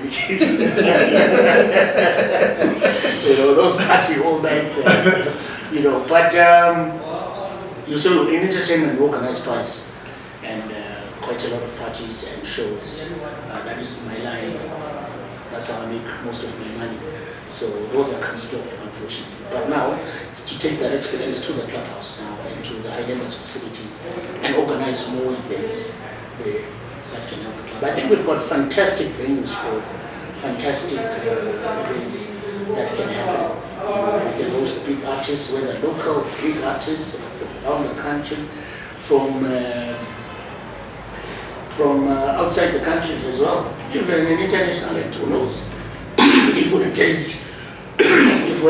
case. Those party all nights, but you see, in entertainment, we organize parties, and quite a lot of parties and shows. That is my line. That's how I make most of my money. So those are cancelled, unfortunately. But now, it's to take that expertise to the clubhouse now and to the Highlanders facilities and organize more events there that can help the club. I think we've got fantastic venues for fantastic events that can happen. We can host big artists, whether local, big artists from around the country, from outside the country as well, even in international, and who knows, if we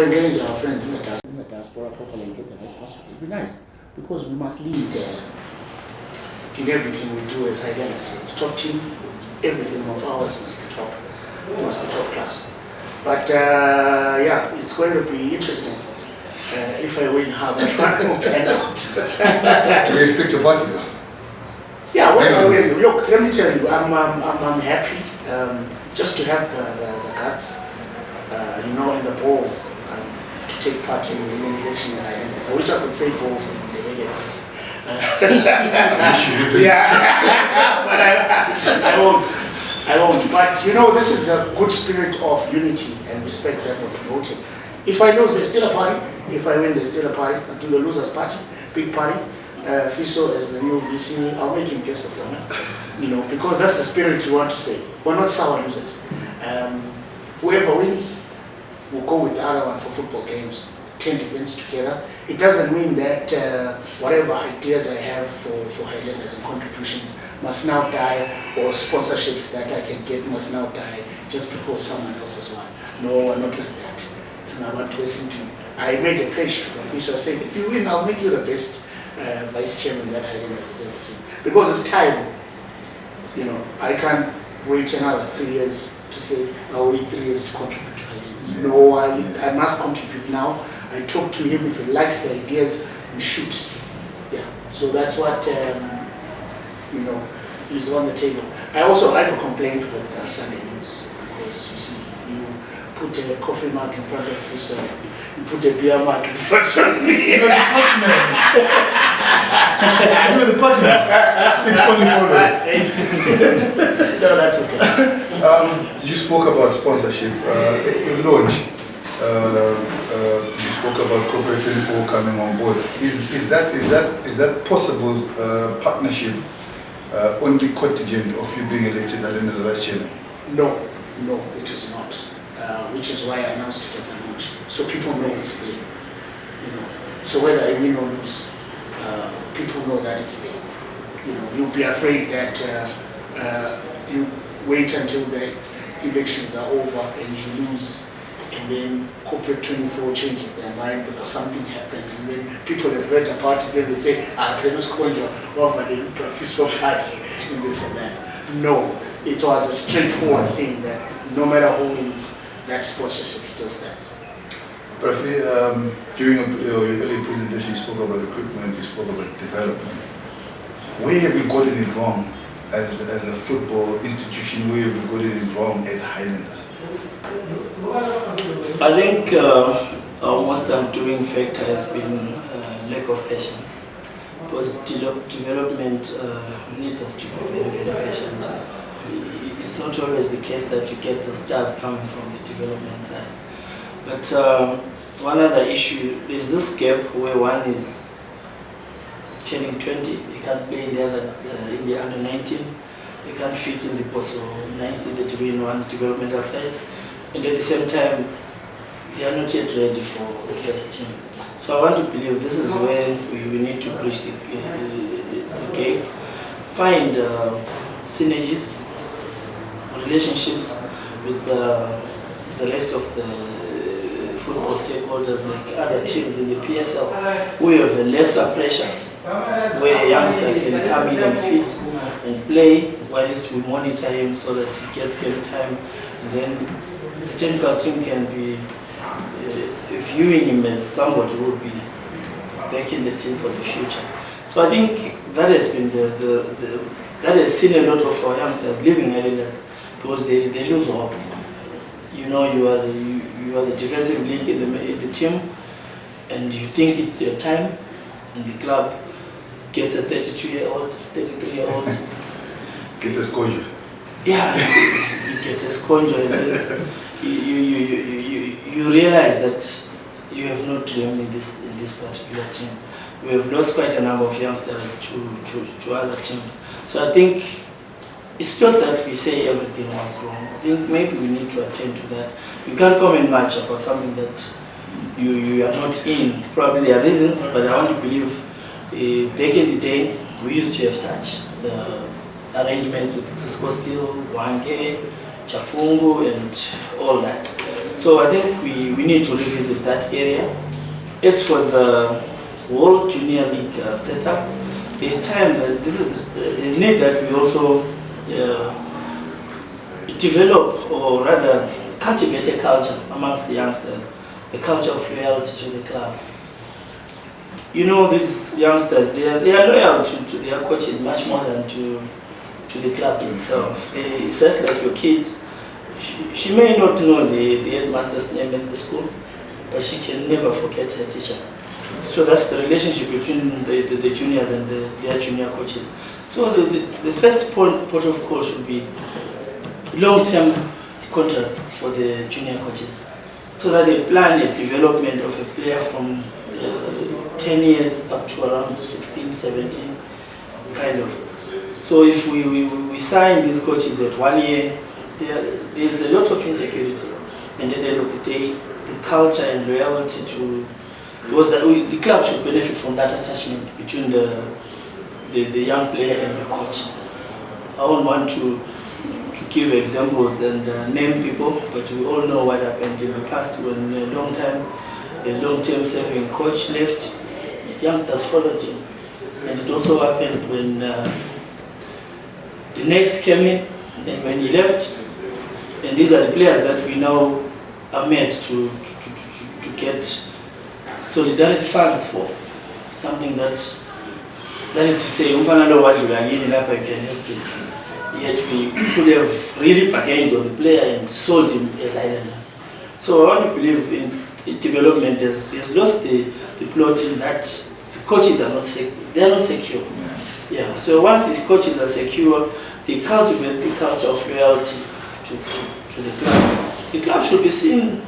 engage our friends in the diaspora properly and get the next hospital, it would be nice, because we must lead in everything we do as Highlanders. The top team, everything of ours must be top class. But yeah, it's going to be interesting if I win, how that one will pan out. Do you expect your party though? Yeah, well, I win. Look, let me tell you, I'm happy just to have the guts, and the balls to take part in the elimination in Highlanders. I wish I could say balls in the radio, but yeah, but I won't. But this is the good spirit of unity and respect that we're promoting. If I lose, there's still a party. If I win, there's still a party. I'll do the losers party, big party. Fiso as the new VC, I'll make him guest of honor. Because that's the spirit we want to say. We're not sour losers. Whoever wins will go with the other one for football games, 10 events together. It doesn't mean that whatever ideas I have for Highlanders and contributions must now die, or sponsorships that I can get must now die just because someone else has won. No, I'm not like that. It's not about listening to me. I made a pledge to Fiso. I said, if you win, I'll make you the best vice chairman that Highlanders has ever seen. Because it's time. I can't wait another 3 years to say, I'll wait 3 years to contribute to Highlanders. No, I must contribute now. I talk to him. If he likes the ideas, we shoot. Yeah. So that's what, is on the table. I have a complaint with Sunday News, because you see, you put a coffee mug in front of Fiso, you put a beer mug in front of me. You're the partner. You're the partner. It's only No, that's okay. You spoke about sponsorship. In launch, you spoke about Corporate 24 coming on board. Is that possible partnership only contingent of you being elected as the vice chairman? No, it is not. Which is why I announced it at the launch, so people know it's there. So whether I win or lose, people know that it's there. You'll be afraid that you wait until the elections are over and you lose, and then Corporate 24 changes their mind or something happens, and then people have heard about it, then they say, Sikhonjwa, Fiso party, and this and that. No, it was a straightforward thing that no matter who wins, that sponsorship still stands. Profi, during your earlier presentation, you spoke about equipment, you spoke about development. Where have we gotten it wrong as a football institution? Where have we gotten it wrong as Highlanders? I think our most undoing factor has been lack of patience. Because development needs us to be very, very patient. It's not always the case that you get the stars coming from the development side. But one other issue is this gap where one is turning 20, they can't play in the under 19, they can't fit in the post 19, the Division 1 developmental side, and at the same time they are not yet ready for the first team. So I want to believe this is where we need to bridge the gap, find synergies, relationships with the rest of the football stakeholders, like other teams in the PSL, who have a lesser pressure, where a youngster can come in and fit and play, whilst we monitor him so that he gets game time, and then the technical team can be viewing him as somebody who will be back in the team for the future. So I think that has been that has seen a lot of our youngsters leaving Highlanders because they lose hope. You know, you are the defensive link in the team, and you think it's your time, and the club gets a 32-year-old, 33-year-old. Gets a Sikhonjwa. Yeah, you get a Sikhonjwa, and then you realize that you have no dream in this particular team. We have lost quite a number of youngsters to other teams. So I think it's not that we say everything was wrong. I think maybe we need to attend to that. You can't comment much about something that you are not in. Probably there are reasons, but I want to believe back in the day we used to have such arrangements with Cisco Steel, Wange, Chafungu, and all that. So I think we need to revisit that area. As for the World Junior League setup, there's time that there's need that we also develop, or rather cultivate a culture amongst the youngsters, a culture of loyalty to the club. You know, these youngsters, they are loyal to their coaches much more than to the club itself. It's just like your kid. She may not know the headmaster's name at the school, but she can never forget her teacher. So that's the relationship between the juniors and their junior coaches. So the first point of call should be long-term contracts for the junior coaches, so that they plan a development of a player from 10 years up to around 16, 17, kind of. So if we sign these coaches at 1 year, there's a lot of insecurity, and at the end of the day, the culture and loyalty to, because the club should benefit from that attachment between the young player and the coach. I don't want to give examples and name people, but we all know what happened in the past when a long-term serving coach left, youngsters followed him. And it also happened when the next came in, and when he left, and these are the players that we now are made to get solidarity funds for, something that is to say, you can help this. Yet we could have really bargained on the player and sold him as Highlanders. So I want to believe in development has lost the plot in that the coaches are not secure. Yeah. So once these coaches are secure, they cultivate the culture of loyalty to the club. The club should be seen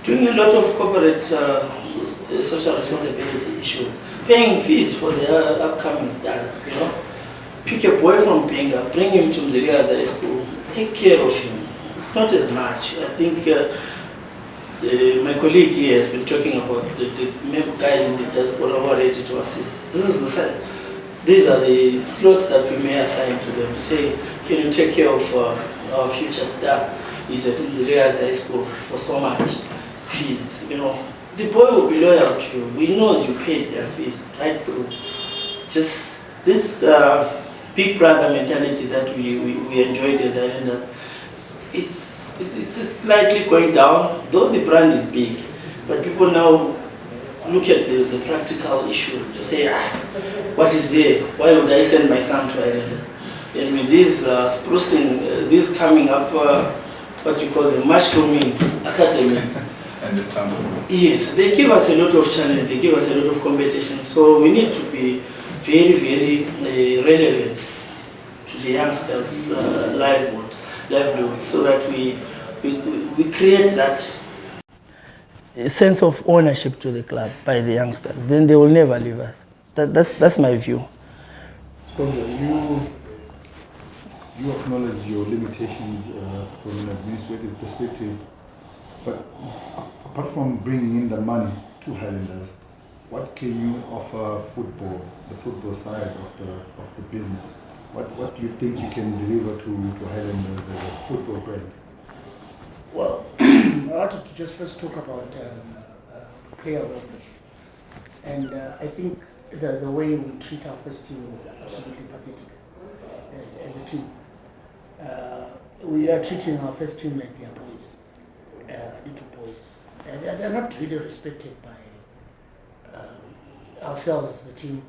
doing a lot of corporate social responsibility issues, paying fees for their upcoming stars. You know, pick a boy from Pinga, bring him to Mziria's high school, take care of him. It's not as much. I think my colleague here has been talking about the guys in the diaspora who are ready to assist. These are the slots that we may assign to them to say, can you take care of our future star? He's at Mziria's high school for so much fees. You know, the boy will be loyal to you. He knows you paid their fees right through. Just this big brother mentality that we enjoyed as Highlanders, it's slightly going down, though the brand is big. But people now look at the practical issues to say, what is there? Why would I send my son to Highlanders? And with this sprucing, this coming up, what you call the mushrooming academies. Yes, they give us a lot of challenge, they give us a lot of competition. So we need to be very, very relevant to the youngsters' livelihood, so that we create that sense of ownership to the club by the youngsters. Then they will never leave us. That's my view. So you acknowledge your limitations from an administrative perspective, but apart from bringing in the money to Highlanders, what can you offer the football side of the business? What do you think you can deliver to Highlanders as a football brand? Well, I wanted to just first talk about player welfare. And I think the way we treat our first team is absolutely pathetic as a team. We are treating our first team like they are boys, little boys. And they're not really respected by ourselves, the team,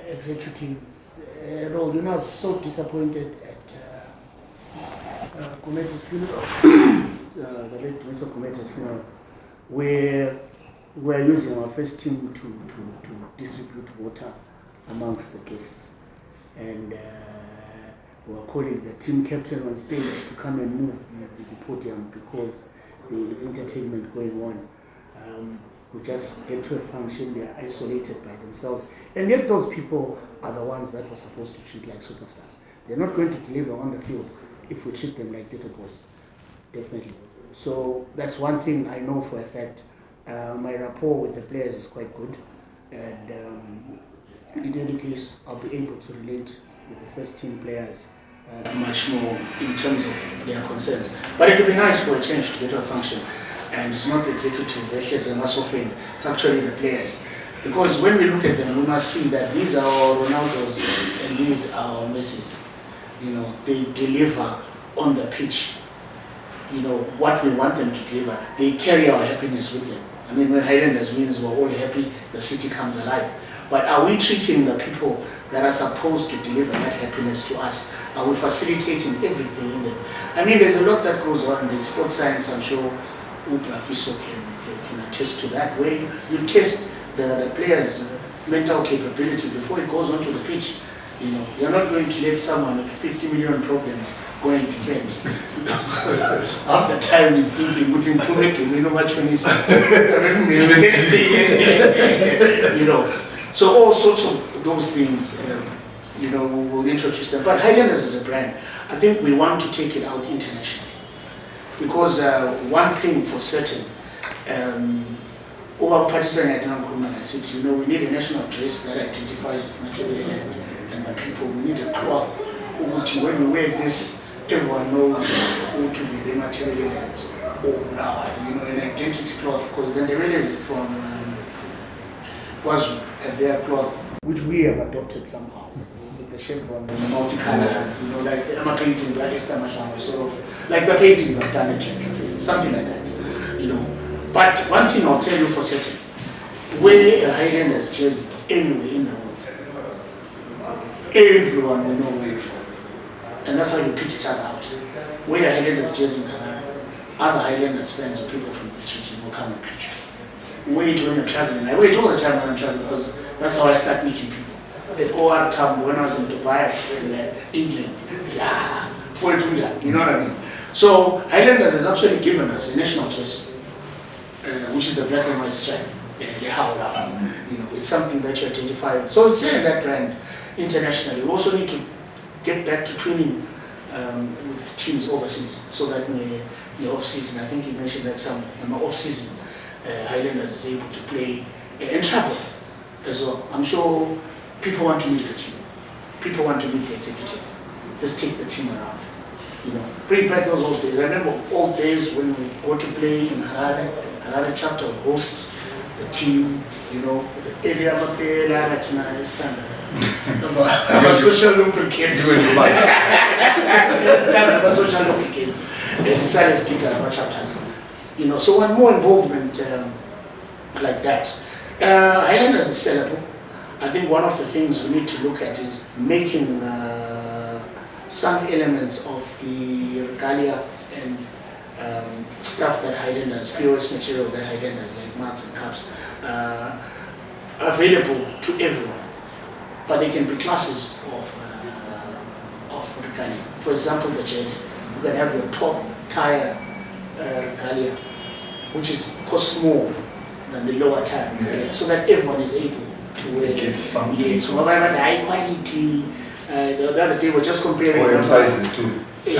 executives. You know, I was so disappointed at Komete's funeral, the late Mr. Komete's funeral, we're using our first team to distribute water amongst the guests. And we're calling the team captain on stage to come and move the podium because there is entertainment going on. We just get to a function, they are isolated by themselves. And yet those people are the ones that we're supposed to treat like superstars. They're not going to deliver on the field if we treat them like little boys, definitely. So that's one thing I know for a fact. My rapport with the players is quite good. And in any case, I'll be able to relate with the first team players much more in terms of their concerns. But it would be nice for a change to get to a function. And it's not the executive, it's actually the players. Because when we look at them, we must see that these are our Ronaldos and these are our Messis. You know, they deliver on the pitch. You know, what we want them to deliver. They carry our happiness with them. I mean, when Highlanders wins, we're all happy, the city comes alive. But are we treating the people that are supposed to deliver that happiness to us? Are we facilitating everything in them? I mean, there's a lot that goes on in sports science, I'm sure Fiso can attest to that, where you test the player's mental capability before it goes onto the pitch. You know, you're not going to let someone with 50 million problems go and defend. Because half the time he's thinking, you know, much when he's you know. So all sorts of those things, you know, we'll introduce them. But Highlanders as a brand, I think we want to take it out internationally. Because one thing for certain, over I said, you know, we need a national dress that identifies the material and the people. We need a cloth. When we wear this, everyone knows who to be the material and you know, an identity cloth. Because then the Rebels from was their cloth, which we have adopted somehow. The chevrons and the multicolors, you know, like I'm a painting like Esther Mashamba, sort of like the paintings I've done at Cafe, something like that, you know. But one thing I'll tell you for certain, wear a Highlanders jersey anywhere in the world, everyone will know where you're from, and that's how you pick each other out. Wear a Highlanders jersey in Canada, other Highlanders fans or people from the street will come and preach. Wait when you're traveling. I wait all the time when I'm traveling because that's how I start meeting people. At OR time when I was in Dubai in England, you know what I mean? So Highlanders has actually given us a national dress, which is the black and white stripe, the Howler. You know, it's something that you identify with. So it's in that brand internationally. We also need to get back to twinning with teams overseas, so that in the off season, I think you mentioned that some off season Highlanders is able to play and travel as well. I'm sure people want to meet the team. People want to meet the executive. Just take the team around. You know, bring back those old days. I remember old days when we go to play in Harare chapter would host the team, you know, the area of the social lubricants. Social lubricants. Exercise get our chapters. You know, so one more involvement like that. Highlanders is sellable. I think one of the things we need to look at is making some elements of the regalia and stuff that Highlanders, POS material that Highlanders, like marks and cups, available to everyone. But they can be classes of regalia. For example, the jersey. You can have your top tire regalia, which is cost more than the lower tire regalia, so that everyone is able to wear. Get something. Yes, so about the high quality. The other day we're just comparing. Oh, sizes too. The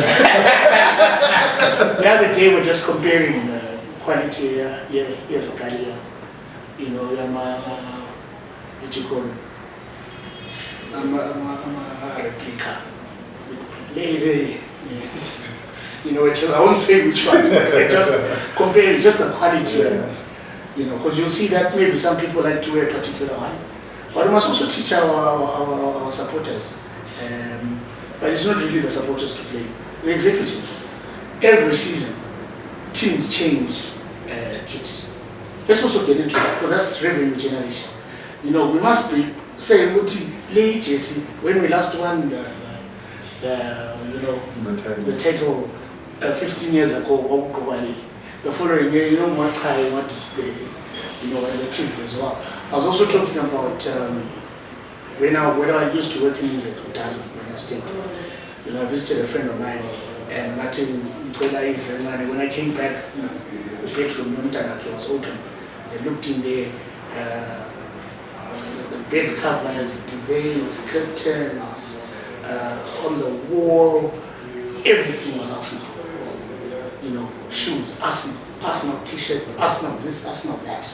other day we're just comparing the quality regalia. You know, what you call it? I'm a replica. You know, I won't say which ones, but just comparing just the quality, you know, because you'll see that maybe some people like to wear a particular one. But we must also teach our supporters. But it's not really the supporters to play, the executive. Every season, teams change kits. Let's also get into that, because that's revenue generation. You know, we must be saying, late Jesse, when we last won you know, the title 15 years ago, the following year, you know, what time, what display, you know, and the kids as well. I was also talking about when I used to work in the Kutali, when I stayed there. You know, I visited a friend of mine, and when I came back, the bedroom was open. I looked in there, the bed covers, duvets, curtains, on the wall, everything was Arsenal. You know, shoes, Arsenal t-shirt, Arsenal this, Arsenal that.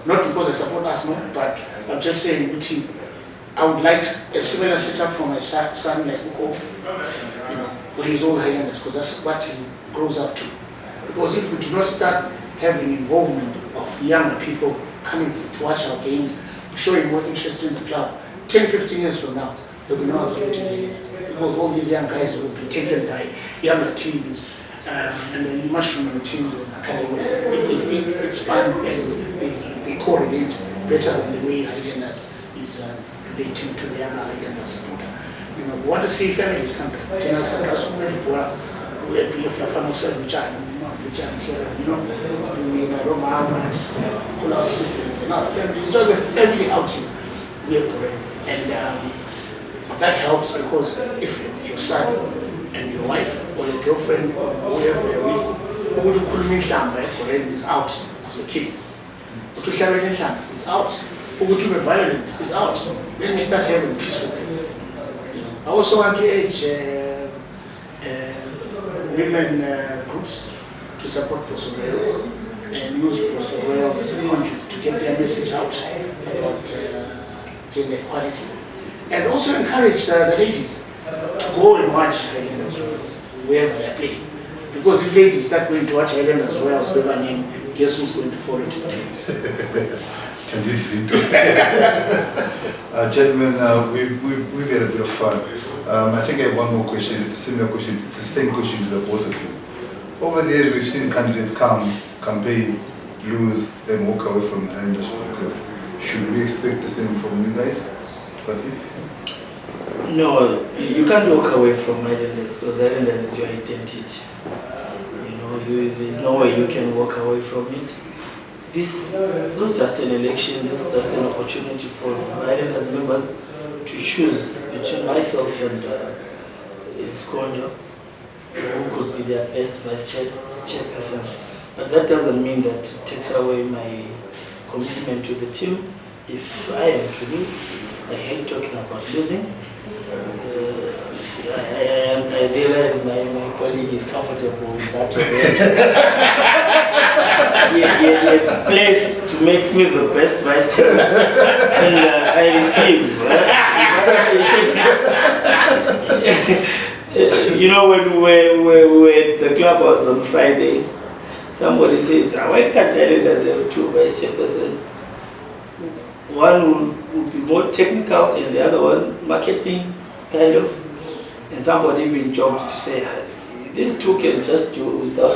Not because I support Arsenal, but I'm just saying, I would like a similar setup for my son, like Uko, you know, when he's all Highlanders, because that's what he grows up to. Because if we do not start having involvement of younger people coming to watch our games, showing more interest in the club, 10, 15 years from now, there'll be no one supporting Highlanders. Because all these young guys will be taken by younger teams, and then mushroom teams and academies. If they think it's fun and they correlate better than the way Highlanders is relating to the younger Highlanders supporter. You know, we want to see families come back. You know, all our siblings and other families. It was a family outing. And that helps because if you're with your son and your wife or your girlfriend or whoever you're with, is out because your kids. Is out. Violent is out. Then we start having peaceful games. I also want to urge women groups to support Bosoreals and use Bosoreals as a conduit to get their message out about gender equality. And also encourage the ladies to go and watch Highlanders Royals wherever they're playing. Because if ladies start going to watch Highlanders Royals, guess who's going to follow to the games? Gentlemen, we've had a bit of fun. I think I have one more question. It's a similar question. It's the same question to the both of you. Over the years, we've seen candidates come, campaign, lose, then walk away from the Highlanders Football Club. Should we expect the same from you guys? No, you can't walk away from Highlanders because Highlanders is your identity. You know, there's no way you can walk away from it. This is just an election, this is just an opportunity for Highlanders members to choose between myself and Sikhonjwa, who could be their best vice chairperson. But that doesn't mean that it takes away my commitment to the team. If I am to lose, I hate talking about losing. I realize my colleague is comfortable with that. He has pledged to make me the best vice chair, and I receive. You know, when we were at the clubhouse on Friday, somebody says, why can't Highlanders have two vice chairpersons? One would be more technical and the other one marketing, kind of. And somebody even joked to say, these two can just do without,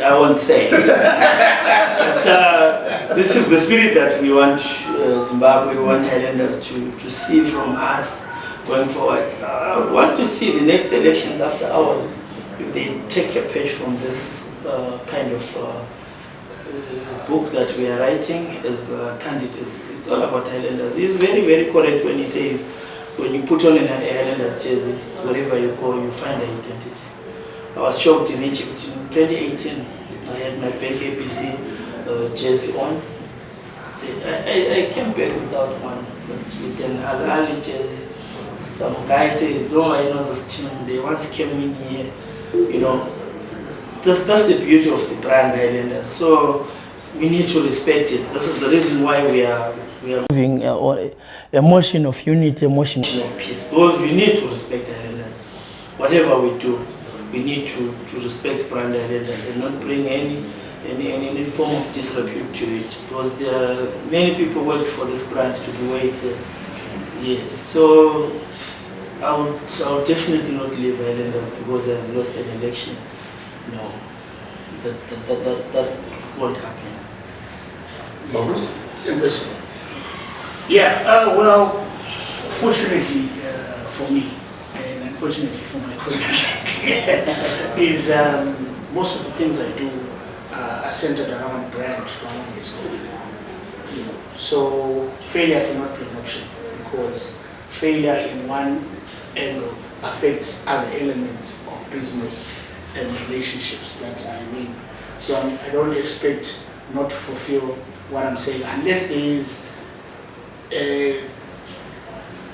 I won't say. But this is the spirit that we want Zimbabwe, we want Highlanders to see from us going forward. I would want to see the next elections after ours, if they take a page from this kind of book that we are writing as candidates. It's all about Highlanders. He's very, very correct when he says, when you put on an Highlanders jersey, wherever you go, you find an identity. I was shocked in Egypt in 2018. I had my Bank APC jersey on. I came back without one, but with an Al-Ali jersey. Some guy says, no, I know this team. They once came in here, you know. That's the beauty of the brand Highlanders. So we need to respect it. This is the reason why we are moving a motion of unity, a motion of peace. Because we need to respect Highlanders. Whatever we do, we need to respect brand Highlanders and not bring any form of disrepute to it. Because there are many people who work for this brand to be where it is. Yes. So I would definitely not leave Highlanders because I've lost an election. No, that won't happen. Yes. Yeah, well, fortunately for me, and unfortunately for my colleague, is most of the things I do are centered around brand. You know, so failure cannot be an option, because failure in one angle affects other elements of business and relationships that I mean. So I don't expect not to fulfill what I'm saying, unless there is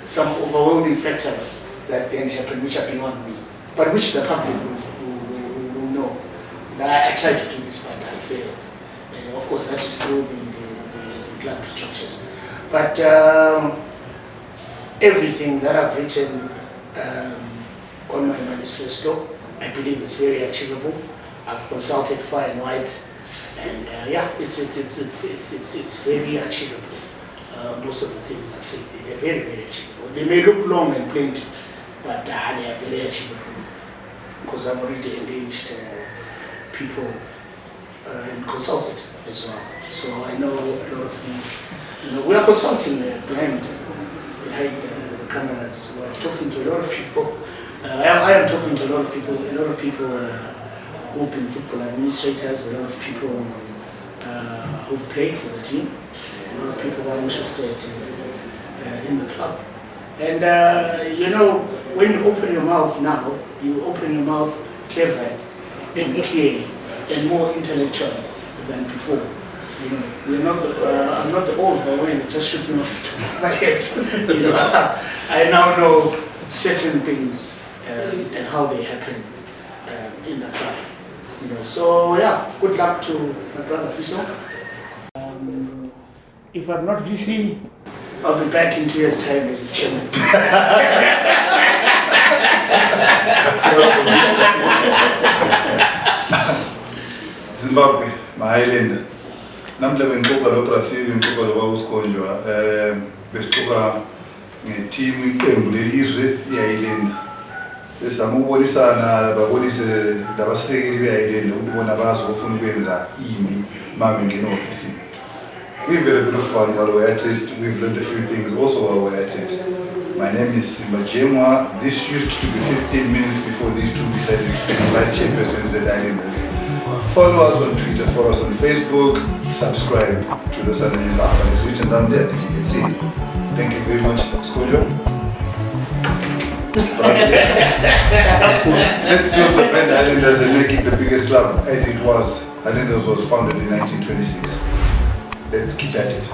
some overwhelming factors that then happen which are beyond me, but which the public will know. I tried to do this, but I failed. Of course, that is through the club structures. But everything that I've written on my manifesto, I believe it's very achievable. I've consulted far and wide, and yeah, it's very achievable. Most of the things I've said, they're very, very achievable. They may look long and plenty, but they are very achievable, because I've already engaged people and consulted as well. So I know a lot of things. You know, we are consulting behind the cameras. We're talking to a lot of people. I am talking to a lot of people. A lot of people who've been football administrators. A lot of people who've played for the team. A lot of people are interested in the club. And you know, when you open your mouth now, you open your mouth cleverly and clearly and more intellectual than before. You know, I'm not the old boy just shooting off the top of my head. You know, I now know certain things and how they happen in the club. You know, so yeah, good luck to my brother Fiso. If I'm not busy, I'll be back in 2 years' time as his chairman. Zimbabwe, Highlanders. Namhla bengiqoka lo part3, bengiqoka lo Sikhonjwa, besiqoka ngeteam iqembu lelizwe iHighlanders. Besizama ukubonisana babonise labasekeli beHighlanders ukuthi bona bazofuna ukwenza ini uma bengena ofisini. We've had a bit of fun while we're at it. We've learned a few things also while we're at it. My name is Siziba. This used to be 15 minutes before these two decided to be vice chairpersons at Highlanders. Follow us on Twitter, follow us on Facebook, subscribe to the Sunday News app, and it's written down there. You can see. Thank you very much, Sikhonjwa. Let's build the brand Highlanders and make it the biggest club as it was. Highlanders was founded in 1926. Let's keep at it.